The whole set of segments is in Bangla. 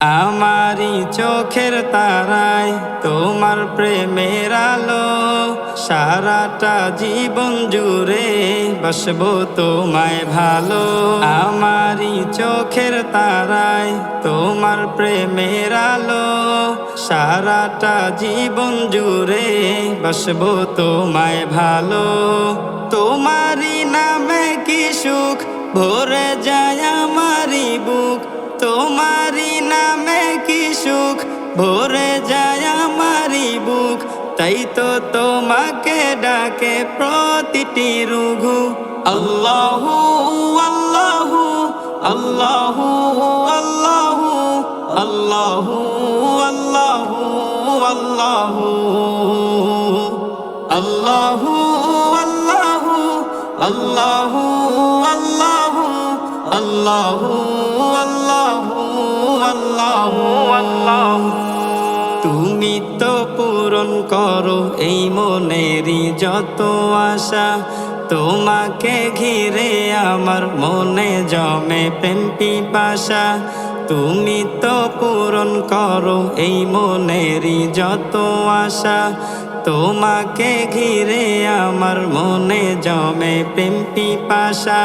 আমারি চোখের তারায় তোমার প্রেমের আলো, সারাটা জীবন জুড়ে বাসবো তোমায় ভালো। আমারি চোখের তারায় তোমার প্রেমের আলো, সারাটা জীবন জুড়ে বাসবো তোমায় ভালো। তোমারি নামে কি সুখ ভরে যায় আমারি বুক, তোমারি নামে কি সুখ ভরে যায় আমারি বুক। তাই তো তোমাকে ডাকে প্রতিটি রুঘু। আল্লাহু আল্লাহু আল্লাহু আল্লাহু আল্লাহু আল্লাহু আল্লাহু আল্লাহু আল্লাহু আল্লাহু আল্লাহু আল্লাহু আল্লাহু আল্লাহু। তুমি তো পূরণ করো এই মনেরই যত আশা, তোমাকে ঘিরে আমার মনে জমে প্রেম পিপাসা। তুমি তো পূরণ করো এই মনেরই যত আশা, তোমাকে ঘিরে আমার মনে জমে প্রেম পিপাসা।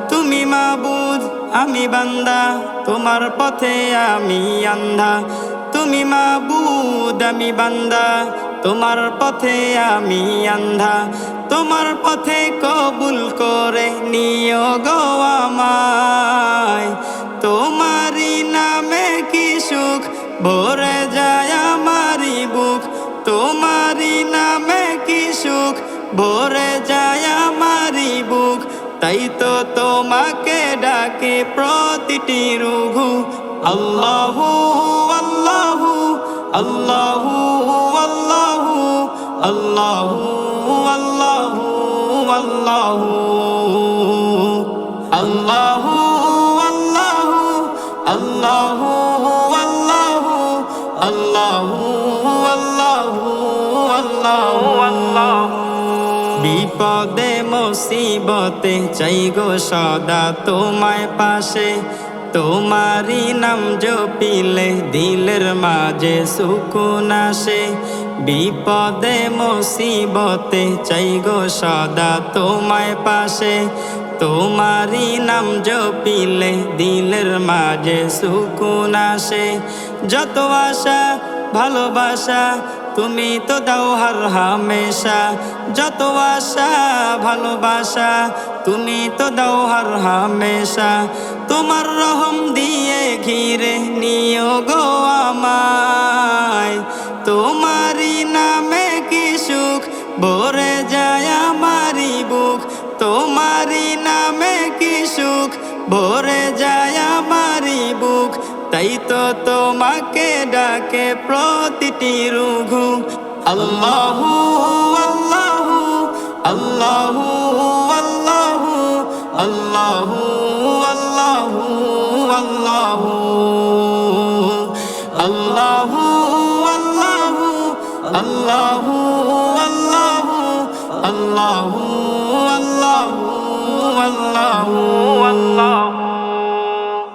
তুমি মাবুদ আমি বান্দা, তোমার পথে আমি আন্ধা। তুমি মাবুদ আমি বান্দা, তোমার পথে আমি আন্ধা। তোমার পথে কবুল করে নিও গো আমায়। তোমারি নামে কি সুখ ভরে যায় আমারি বুক, তোমারি নামে কি সুখ ভরে যায় আমারি বুক। তাই তো তোমাকে ডাকে প্রতিটি রুঘু। আল্লাহু আল্লাহু আল্লাহু আল্লাহু আল্লাহু আল্লাহু আল্লাহু আল্লাহু আল্লাহু আল্লাহু আল্লাহু আল্লাহু আল্লাহু। বিপদে মুসিবতে চাই গো সদা তোমায় পাশে, তোমারি নাম জপিলে দিলের মাঝে সুকুন আসে। বিপদে মুসিবতে চাই গো সদা তোমায় পাশে, তোমারি নাম জপিলে দিলের মাঝে সুকুন আসে। যত আশা ভালোবাসা তুমি তো দাও হর হামেশা, যত আশা ভালোবাসা তুমি তো দাও হর হামেশা। তোমার রহম দিয়ে ঘিরে নিও গো আমায়। তোমারি নামে কি সুখ ভরে যায় আমারি বুক, তোমারি নামে কি সুখ ভরে যায় আমারি বুক। তাই তো তোমাকে ডাকে প্রতিটি রুঘু। আল্লাহু আল্লাহু আল্লাহু আল্লাহু আল্লাহু আল্লাহু আল্লাহু আল্লাহু আল্লাহু আল্লাহু আল্লাহু আল্লাহু আল্লাহু আল্লাহু আল্লাহু।